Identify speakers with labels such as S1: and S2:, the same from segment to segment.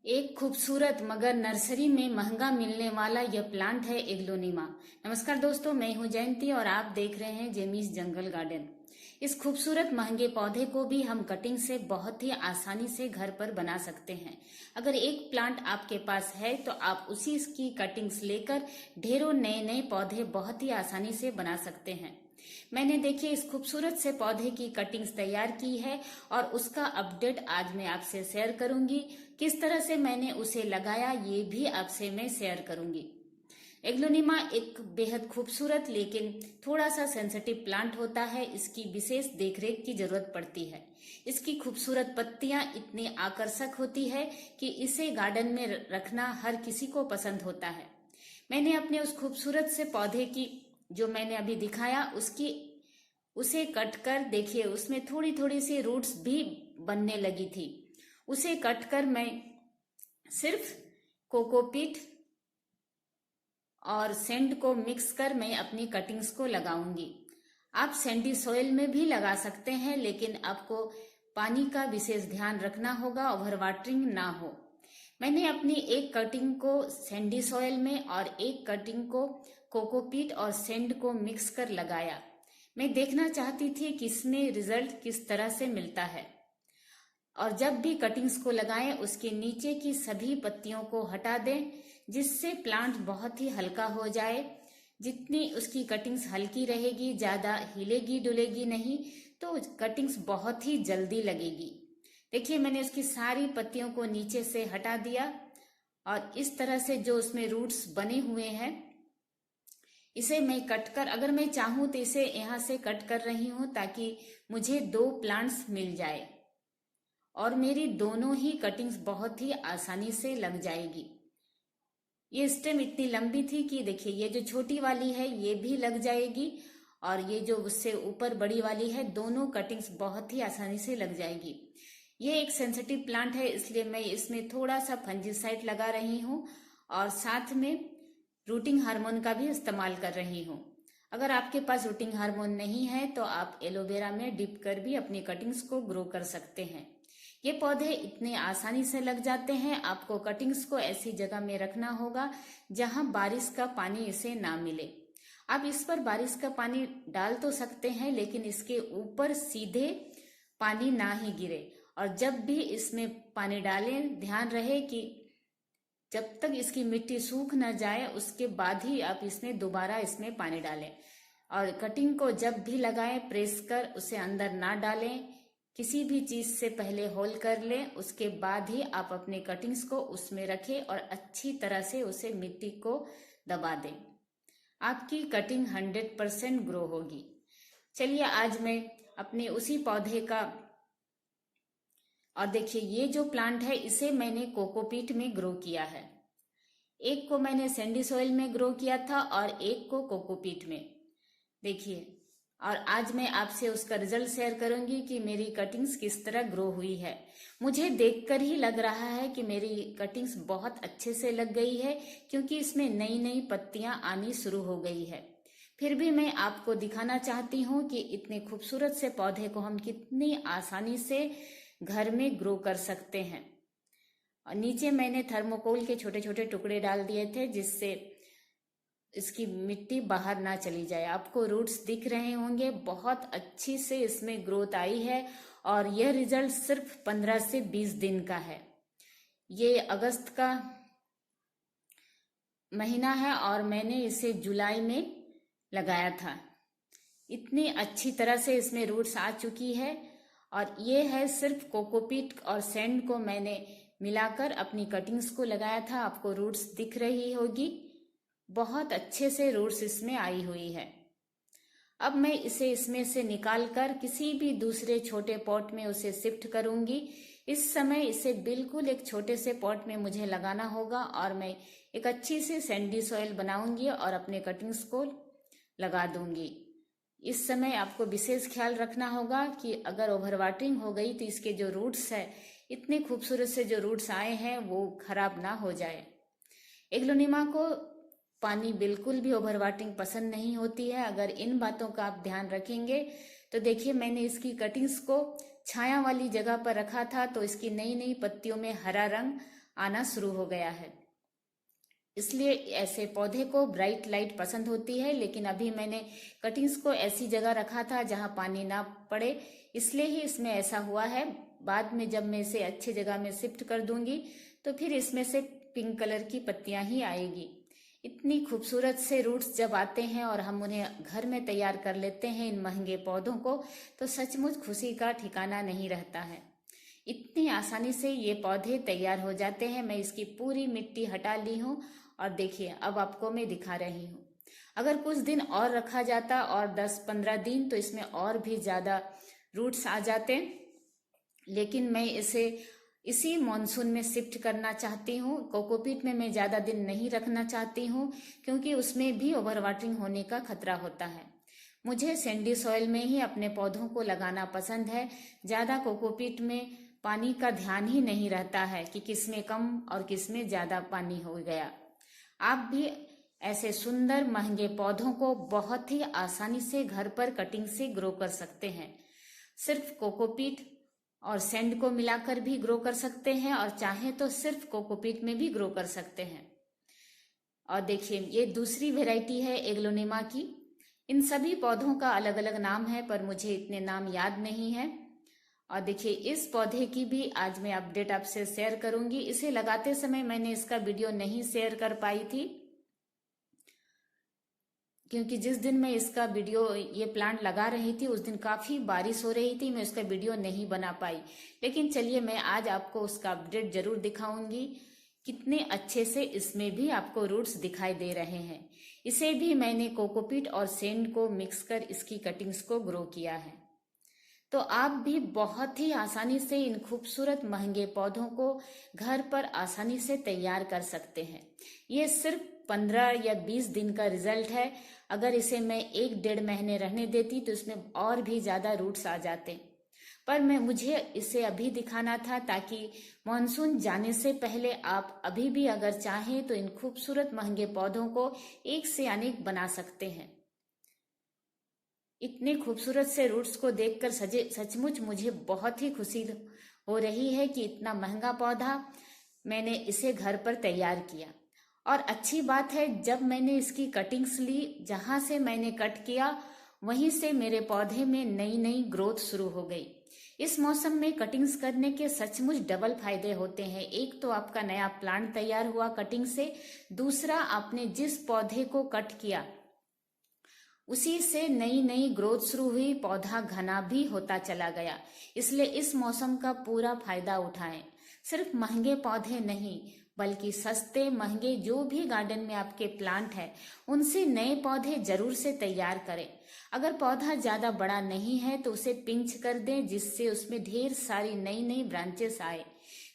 S1: एक खूबसूरत मगर नर्सरी में महंगा मिलने वाला यह प्लांट है एग्लोनिमा। नमस्कार दोस्तों, मैं हूं जयंती और आप देख रहे हैं जेमीज जंगल गार्डन। इस खूबसूरत महंगे पौधे को भी हम कटिंग से बहुत ही आसानी से घर पर बना सकते हैं। अगर एक प्लांट आपके पास है तो आप उसी की कटिंग्स लेकर ढेरों नए नए पौधे बहुत ही आसानी से बना सकते हैं। मैंने देखिए इस खूबसूरत से पौधे की कटिंग्स तैयार की है और उसका अपडेट आज मैं आपसे शेयर करूंगी। किस तरह से मैंने उसे लगाया ये भी आपसे मैं शेयर करूंगी। एग्लोनिमा एक बेहद खूबसूरत लेकिन थोड़ा सा सेंसिटिव प्लांट होता है। इसकी विशेष देखरेख की जरूरत पड़ती है। इसकी खूबसूरत पत्तियां इतनी आकर्षक होती है कि इसे गार्डन में रखना हर किसी को पसंद होता है। मैंने अपने उस खूबसूरत से पौधे की जो मैंने अभी दिखाया उसे कट कर देखिए उसमें थोड़ी थोड़ी सी रूट्स भी बनने लगी थी। उसे कट कर मैं सिर्फ कोकोपीट और सैंड को मिक्स कर मैं अपनी कटिंग्स को लगाऊंगी। आप सैंडी सॉइल में भी लगा सकते हैं, लेकिन आपको पानी का विशेष ध्यान रखना होगा, ओवर वाटरिंग ना हो। मैंने अपनी एक कटिंग को सैंडी सॉइल में और एक कटिंग को कोकोपीट और सैंड को मिक्स कर लगाया। मैं देखना चाहती थी कि इसमें रिजल्ट किस तरह से मिलता है। और जब भी कटिंग्स को लगाएं उसके नीचे की सभी पत्तियों को हटा दें, जिससे प्लांट बहुत ही हल्का हो जाए। जितनी उसकी कटिंग्स हल्की रहेगी, ज्यादा हिलेगी डुलेगी नहीं, तो कटिंग्स बहुत ही जल्दी लगेगी। देखिए मैंने उसकी सारी पत्तियों को नीचे से हटा दिया और इस तरह से जो उसमें रूट्स बने हुए हैं इसे मैं कट कर, अगर मैं चाहूं तो इसे यहाँ से कट कर रही हूं ताकि मुझे 2 प्लांट्स मिल जाए और मेरी दोनों ही कटिंग्स बहुत ही आसानी से लग जाएगी। ये स्टेम इतनी लंबी थी कि देखिए ये जो छोटी वाली है ये भी लग जाएगी और ये जो उससे ऊपर बड़ी वाली है, दोनों कटिंग्स बहुत ही आसानी से लग जाएगी। ये एक सेंसिटिव प्लांट है, इसलिए मैं इसमें थोड़ा सा फंजीसाइड लगा रही हूँ और साथ में रूटिंग हार्मोन का भी इस्तेमाल कर रही हूँ। अगर आपके पास रूटिंग हार्मोन नहीं है तो आप एलोवेरा में डिप कर भी अपनी कटिंग्स को ग्रो कर सकते हैं। ये पौधे इतने आसानी से लग जाते हैं। आपको कटिंग्स को ऐसी जगह में रखना होगा जहां बारिश का पानी इसे ना मिले। आप इस पर बारिश का पानी डाल तो सकते हैं, लेकिन इसके ऊपर सीधे पानी ना ही गिरे। और जब भी इसमें पानी डालें ध्यान रहे कि जब तक इसकी मिट्टी सूख न जाए उसके बाद ही आप इसमें दोबारा इसमें पानी डालें। और कटिंग को जब भी लगाएं प्रेस कर उसे अंदर ना डालें। किसी भी चीज से पहले होल कर लें, उसके बाद ही आप अपने कटिंग्स को उसमें रखें और अच्छी तरह से उसे मिट्टी को दबा दें। आपकी कटिंग 100% ग्रो होगी। चलिए आज मैं अपने उसी पौधे का, और देखिए ये जो प्लांट है इसे मैंने कोकोपीट में ग्रो किया है। एक को मैंने सैंडी सॉइल में ग्रो किया था और एक को कोकोपीट में। देखिए, और आज मैं आपसे उसका रिजल्ट शेयर करूंगी कि मेरी कटिंग्स किस तरह ग्रो हुई है। मुझे देखकर ही लग रहा है कि मेरी कटिंग्स बहुत अच्छे से लग गई है, क्योंकि इसमें नई नई पत्तियां आनी शुरू हो गई है। फिर भी मैं आपको दिखाना चाहती हूँ कि इतने खूबसूरत से पौधे को हम कितनी आसानी से घर में ग्रो कर सकते हैं। और नीचे मैंने थर्मोकोल के छोटे छोटे टुकड़े डाल दिए थे जिससे इसकी मिट्टी बाहर ना चली जाए। आपको रूट्स दिख रहे होंगे, बहुत अच्छी से इसमें ग्रोथ आई है और यह रिजल्ट सिर्फ 15 से 20 दिन का है। ये अगस्त का महीना है और मैंने इसे जुलाई में लगाया था। इतनी अच्छी तरह से इसमें रूट्स आ चुकी है और ये है सिर्फ कोकोपीट और सैंड को मैंने मिलाकर अपनी कटिंग्स को लगाया था। आपको रूट्स दिख रही होगी, बहुत अच्छे से रूट्स इसमें आई हुई है। अब मैं इसे इसमें से निकाल कर किसी भी दूसरे छोटे पॉट में उसे शिफ्ट करूंगी। इस समय इसे बिल्कुल एक छोटे से पॉट में मुझे लगाना होगा और मैं एक अच्छी सी सैंडी सॉइल बनाऊंगी और अपने कटिंग्स को लगा दूंगी। इस समय आपको विशेष ख्याल रखना होगा कि अगर ओवर वाटरिंग हो गई तो इसके जो रूट्स है, इतने खूबसूरत से जो रूट्स आए हैं वो खराब ना हो जाए। एग्लोनिमा को पानी बिल्कुल भी ओवर वाटरिंग पसंद नहीं होती है। अगर इन बातों का आप ध्यान रखेंगे तो देखिए मैंने इसकी कटिंग्स को छाया वाली जगह पर रखा था तो इसकी नई नई पत्तियों में हरा रंग आना शुरू हो गया है। इसलिए ऐसे पौधे को ब्राइट लाइट पसंद होती है, लेकिन अभी मैंने कटिंग्स को ऐसी जगह रखा था जहां पानी ना पड़े, इसलिए ही इसमें ऐसा हुआ है। बाद में जब मैं इसे अच्छी जगह में शिफ्ट कर दूंगी तो फिर इसमें से पिंक कलर की पत्तियां ही आएगी। इतनी खूबसूरत से रूट्स जब आते हैं और हम उन्हें घर में तैयार कर लेते हैं इन महंगे पौधों को, तो सचमुच खुशी का ठिकाना नहीं रहता है। इतनी आसानी से ये पौधे तैयार हो जाते हैं। मैं इसकी पूरी मिट्टी हटा ली हूँ और देखिए अब आपको मैं दिखा रही हूँ। अगर कुछ दिन और रखा जाता और 10-15 दिन तो इसमें और भी ज़्यादा रूट्स आ जाते, लेकिन मैं इसे इसी मॉनसून में शिफ्ट करना चाहती हूँ। कोकोपीट में मैं ज़्यादा दिन नहीं रखना चाहती हूँ क्योंकि उसमें भी ओवर वाटरिंग होने का खतरा होता है। मुझे सैंडी सॉइल में ही अपने पौधों को लगाना पसंद है। ज़्यादा कोकोपीट में पानी का ध्यान ही नहीं रहता है कि किसमें कम और किसमें ज़्यादा पानी हो गया। आप भी ऐसे सुंदर महंगे पौधों को बहुत ही आसानी से घर पर कटिंग से ग्रो कर सकते हैं। सिर्फ कोकोपीट और सैंड को मिलाकर भी ग्रो कर सकते हैं और चाहे तो सिर्फ कोकोपीट में भी ग्रो कर सकते हैं। और देखिए ये दूसरी वैरायटी है एग्लोनिमा की। इन सभी पौधों का अलग अलग नाम है पर मुझे इतने नाम याद नहीं है। और देखिए इस पौधे की भी आज मैं अपडेट आपसे शेयर करूंगी। इसे लगाते समय मैंने इसका वीडियो नहीं शेयर कर पाई थी क्योंकि जिस दिन मैं इसका वीडियो ये प्लांट लगा रही थी उस दिन काफ़ी बारिश हो रही थी, मैं उसका वीडियो नहीं बना पाई। लेकिन चलिए मैं आज आपको उसका अपडेट जरूर दिखाऊंगी। कितने अच्छे से इसमें भी आपको रूट्स दिखाई दे रहे हैं। इसे भी मैंने कोकोपीट और सैंड को मिक्स कर इसकी कटिंग्स को ग्रो किया है। तो आप भी बहुत ही आसानी से इन खूबसूरत महंगे पौधों को घर पर आसानी से तैयार कर सकते हैं। ये सिर्फ 15 या 20 दिन का रिजल्ट है। अगर इसे मैं 1-1.5 महीने रहने देती तो इसमें और भी ज़्यादा रूट्स आ जाते, पर मुझे इसे अभी दिखाना था ताकि मॉनसून जाने से पहले आप अभी भी अगर चाहें तो इन खूबसूरत महंगे पौधों को एक से अनेक बना सकते हैं। इतने खूबसूरत से रूट्स को देखकर सचमुच मुझे बहुत ही खुशी हो रही है कि इतना महंगा पौधा मैंने इसे घर पर तैयार किया। और अच्छी बात है जब मैंने इसकी कटिंग्स ली, जहां से मैंने कट किया वहीं से मेरे पौधे में नई नई ग्रोथ शुरू हो गई। इस मौसम में कटिंग्स करने के सचमुच डबल फायदे होते हैं। एक तो आपका नया प्लांट तैयार हुआ कटिंग से, दूसरा आपने जिस पौधे को कट किया उसी से नई नई ग्रोथ शुरू हुई, पौधा घना भी होता चला गया। इसलिए इस मौसम का पूरा फायदा उठाएं। सिर्फ महंगे पौधे नहीं बल्कि सस्ते महंगे जो भी गार्डन में आपके प्लांट है उनसे नए पौधे जरूर से तैयार करें। अगर पौधा ज्यादा बड़ा नहीं है तो उसे पिंच कर दें जिससे उसमें ढेर सारी नई नई ब्रांचेस आए।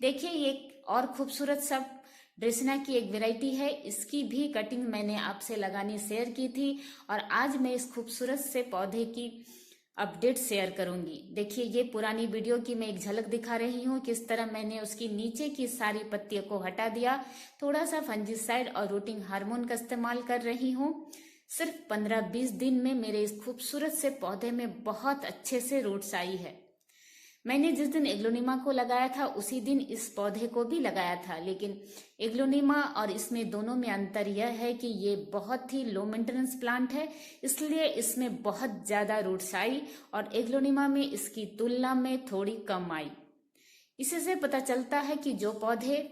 S1: देखिए ये और खूबसूरत सब ड्रेसिना की एक वैरायटी है। इसकी भी कटिंग मैंने आपसे लगानी शेयर की थी और आज मैं इस खूबसूरत से पौधे की अपडेट शेयर करूंगी। देखिए ये पुरानी वीडियो की मैं एक झलक दिखा रही हूँ किस तरह मैंने उसकी नीचे की सारी पत्तियों को हटा दिया। थोड़ा सा फंजीसाइड और रूटिंग हार्मोन का इस्तेमाल कर रही हूँ। सिर्फ 15-20 दिन में मेरे इस खूबसूरत से पौधे में बहुत अच्छे से रूट्स आई है। मैंने जिस दिन एग्लोनिमा को लगाया था उसी दिन इस पौधे को भी लगाया था, लेकिन एग्लोनिमा और इसमें दोनों में अंतर यह है कि ये बहुत ही लो मेंटेनेंस प्लांट है, इसलिए इसमें बहुत ज़्यादा रूट्स आई और एग्लोनिमा में इसकी तुलना में थोड़ी कम आई। इससे पता चलता है कि जो पौधे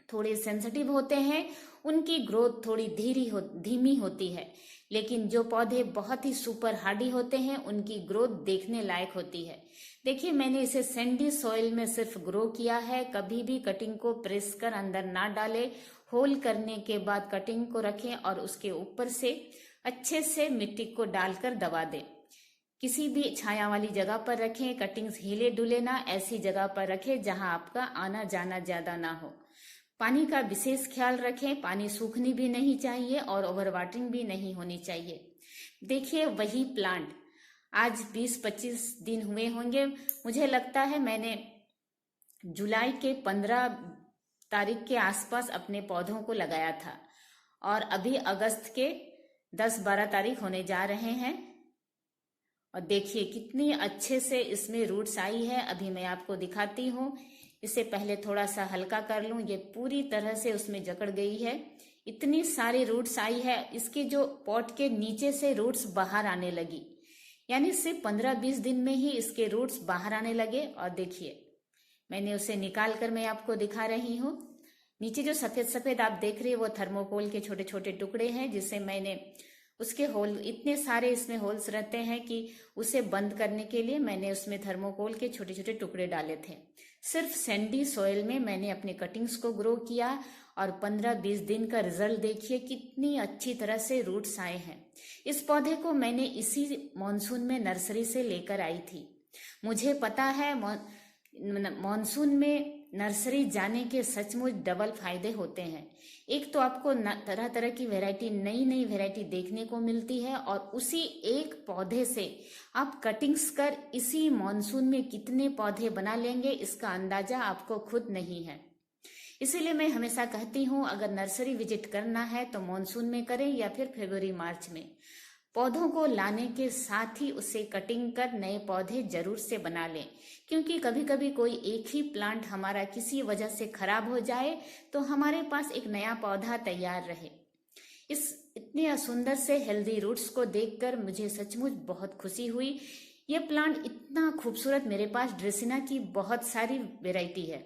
S1: थोड़े सेंसिटिव होते हैं उनकी ग्रोथ थोड़ी धीमी होती है, लेकिन जो पौधे बहुत ही सुपर हार्डी होते हैं उनकी ग्रोथ देखने लायक होती है। देखिए मैंने इसे सैंडी सॉइल में सिर्फ ग्रो किया है। कभी भी कटिंग को प्रेस कर अंदर ना डालें। होल करने के बाद कटिंग को रखें और उसके ऊपर से अच्छे से मिट्टी को डालकर दबा दें। किसी भी छाया वाली जगह पर रखें। कटिंग्स हिले डुले ना ऐसी जगह पर रखें जहां आपका आना जाना ज्यादा ना हो। पानी का विशेष ख्याल रखें। पानी सूखनी भी नहीं चाहिए और ओवर वाटरिंग भी नहीं होनी चाहिए। देखिए वही प्लांट आज 20-25 दिन हुए होंगे, मुझे लगता है मैंने जुलाई के 15 तारीख के आसपास अपने पौधों को लगाया था और अभी अगस्त के 10-12 तारीख होने जा रहे हैं। और देखिए कितनी अच्छे से इसमें रूट्स आई है। अभी मैं आपको दिखाती हूँ। इसे पहले थोड़ा सा हल्का कर लूं। ये पूरी तरह से उसमें जकड़ गई है, इतनी सारी रूट्स आई है। इसके जो पॉट के नीचे से रूट्स बाहर आने लगी, यानी सिर्फ 15-20 दिन में ही इसके रूट्स बाहर आने लगे। और देखिए, मैंने उसे निकाल कर मैं आपको दिखा रही हूँ। नीचे जो सफेद सफेद आप देख रही है वो थर्मोकोल के छोटे छोटे टुकड़े हैं, जिससे मैंने उसके होल, इतने सारे इसमें होल्स रहते हैं कि उसे बंद करने के लिए मैंने उसमें थर्मोकोल के छोटे छोटे टुकड़े डाले थे। सिर्फ सैंडी सॉइल में मैंने अपने कटिंग्स को ग्रो किया और 15-20 दिन का रिजल्ट देखिए, कितनी अच्छी तरह से रूट्स आए हैं। इस पौधे को मैंने इसी मॉनसून में नर्सरी से लेकर आई थी। मुझे पता है मॉनसून में नर्सरी जाने के सचमुच डबल फायदे होते हैं। एक तो आपको तरह तरह की वैरायटी, नई नई वैरायटी देखने को मिलती है, और उसी एक पौधे से आप कटिंग्स कर इसी मॉनसून में कितने पौधे बना लेंगे, इसका अंदाजा आपको खुद नहीं है। इसीलिए मैं हमेशा कहती हूँ, अगर नर्सरी विजिट करना है तो मॉनसून में करें या फिर फरवरी मार्च में। पौधों को लाने के साथ ही उसे कटिंग कर नए पौधे जरूर से बना लें, क्योंकि कभी कभी कोई एक ही प्लांट हमारा किसी वजह से खराब हो जाए तो हमारे पास एक नया पौधा तैयार रहे। इस इतने सुंदर से हेल्दी रूट्स को देखकर मुझे सचमुच बहुत खुशी हुई। ये प्लांट इतना खूबसूरत, मेरे पास ड्रेसिना की बहुत सारी वेराइटी है।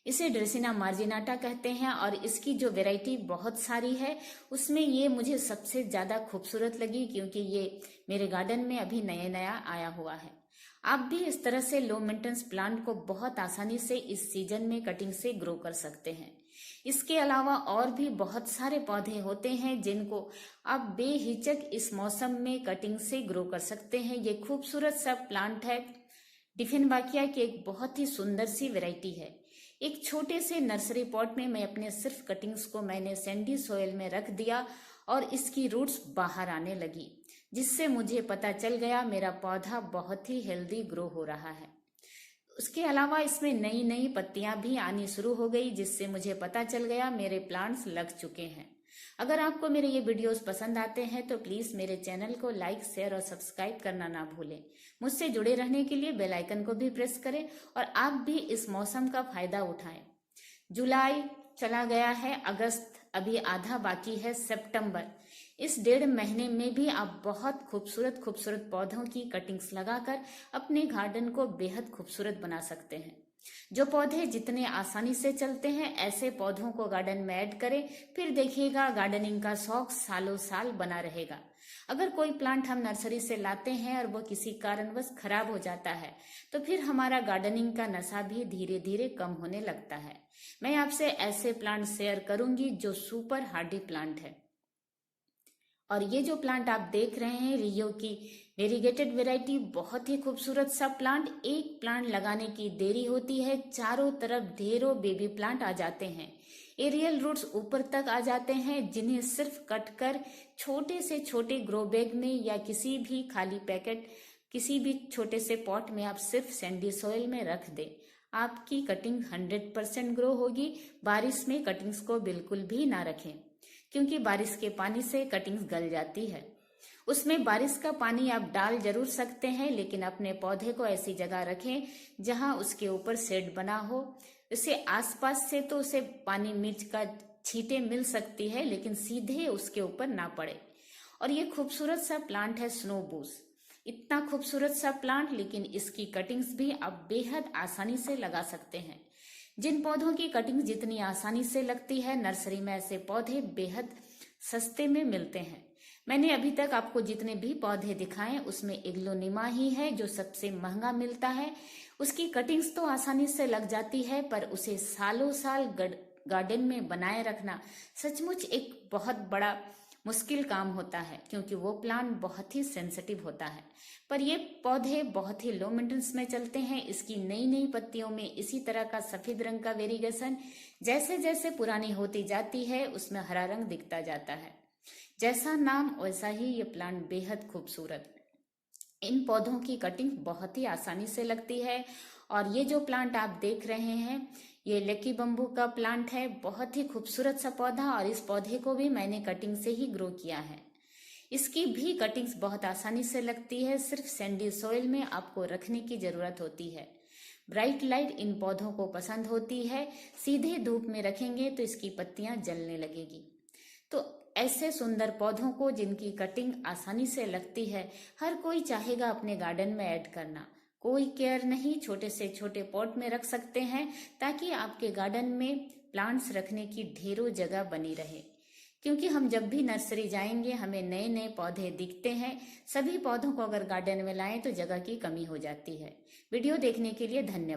S1: इसे ड्रेसिना मार्जिनाटा कहते हैं, और इसकी जो वैरायटी बहुत सारी है उसमें ये मुझे सबसे ज़्यादा खूबसूरत लगी, क्योंकि ये मेरे गार्डन में अभी नया आया हुआ है। आप भी इस तरह से लो मेंटेनेंस प्लांट को बहुत आसानी से इस सीजन में कटिंग से ग्रो कर सकते हैं। इसके अलावा और भी बहुत सारे पौधे होते हैं जिनको आप बेहिचक इस मौसम में कटिंग से ग्रो कर सकते हैं। ये खूबसूरत सा प्लांट है, डिफिनबाकिया की एक बहुत ही सुंदर सी वैरायटी है। एक छोटे से नर्सरी पॉट में मैं अपने सिर्फ कटिंग्स को मैंने सैंडी सॉइल में रख दिया और इसकी रूट्स बाहर आने लगी, जिससे मुझे पता चल गया मेरा पौधा बहुत ही हेल्दी ग्रो हो रहा है। उसके अलावा इसमें नई नई पत्तियां भी आनी शुरू हो गई, जिससे मुझे पता चल गया मेरे प्लांट्स लग चुके हैं। अगर आपको मेरे ये वीडियोस पसंद आते हैं तो प्लीज़ मेरे चैनल को लाइक, शेयर और सब्सक्राइब करना ना भूलें। मुझसे जुड़े रहने के लिए बेल आइकन को भी प्रेस करें और आप भी इस मौसम का फायदा उठाएं। जुलाई चला गया है, अगस्त अभी आधा बाकी है, सितंबर, इस 1.5 महीने में भी आप बहुत खूबसूरत खूबसूरत पौधों की कटिंग्स लगाकर अपने गार्डन को बेहद खूबसूरत बना सकते हैं। जो पौधे जितने आसानी से चलते हैं, ऐसे पौधों को गार्डन में ऐड करें, फिर देखिएगा गार्डनिंग का शौक सालों साल बना रहेगा। अगर कोई प्लांट हम नर्सरी से लाते हैं और वो किसी कारणवश खराब हो जाता है तो फिर हमारा गार्डनिंग का नशा भी धीरे धीरे कम होने लगता है। मैं आपसे ऐसे प्लांट शेयर करूंगी जो सुपर हार्डी प्लांट है। और ये जो प्लांट आप देख रहे हैं, रियो की वेरीगेटेड वैरायटी, बहुत ही खूबसूरत सा प्लांट। एक प्लांट लगाने की देरी होती है, चारों तरफ ढेरों बेबी प्लांट आ जाते हैं। एरियल रूट्स ऊपर तक आ जाते हैं, जिन्हें सिर्फ कट कर छोटे से छोटे ग्रो बैग में या किसी भी खाली पैकेट, किसी भी छोटे से पॉट में आप सिर्फ सैंडी सॉइल में रख दें। आपकी कटिंग 100% ग्रो होगी। बारिश में कटिंग्स को बिल्कुल भी ना रखें, क्योंकि बारिश के पानी से कटिंग्स गल जाती है। उसमें बारिश का पानी आप डाल जरूर सकते हैं, लेकिन अपने पौधे को ऐसी जगह रखें जहां उसके ऊपर शेड बना हो। उसे आसपास से तो उसे पानी मिर्च का छींटे मिल सकती है, लेकिन सीधे उसके ऊपर ना पड़े। और ये खूबसूरत सा प्लांट है स्नो बूस। इतना खूबसूरत सा प्लांट, लेकिन इसकी कटिंग्स भी आप बेहद आसानी से लगा सकते हैं। जिन पौधों की कटिंग जितनी आसानी से लगती है, नर्सरी में ऐसे पौधे बेहद सस्ते में मिलते हैं। मैंने अभी तक आपको जितने भी पौधे दिखाए उसमें एग्लोनिमा ही है जो सबसे महंगा मिलता है। उसकी कटिंग्स तो आसानी से लग जाती है, पर उसे सालों साल गार्डन में बनाए रखना सचमुच एक बहुत बड़ा मुश्किल काम होता है, क्योंकि वो प्लांट बहुत ही सेंसिटिव होता है। पर ये पौधे बहुत ही लो मेंटेनेंस में चलते हैं। इसकी नई नई पत्तियों में इसी तरह का सफेद रंग का वेरिगेशन जैसे जैसे पुरानी होती जाती है उसमें हरा रंग दिखता जाता है। जैसा नाम वैसा ही ये प्लांट बेहद खूबसूरत। इन पौधों की कटिंग बहुत ही आसानी से लगती है। और ये जो प्लांट आप देख रहे हैं, ये लकी बम्बू का प्लांट है, बहुत ही खूबसूरत सा पौधा। और इस पौधे को भी मैंने कटिंग से ही ग्रो किया है। इसकी भी कटिंग्स बहुत आसानी से लगती है, सिर्फ सैंडी सॉइल में आपको रखने की जरूरत होती है। ब्राइट लाइट इन पौधों को पसंद होती है। सीधे धूप में रखेंगे तो इसकी पत्तियां जलने लगेगी। तो ऐसे सुंदर पौधों को जिनकी कटिंग आसानी से लगती है, हर कोई चाहेगा अपने गार्डन में ऐड करना। कोई केयर नहीं, छोटे से छोटे पॉट में रख सकते हैं ताकि आपके गार्डन में प्लांट्स रखने की ढेरों जगह बनी रहे। क्योंकि हम जब भी नर्सरी जाएंगे हमें नए नए पौधे दिखते हैं। सभी पौधों को अगर गार्डन में लाएं तो जगह की कमी हो जाती है। वीडियो देखने के लिए धन्यवाद।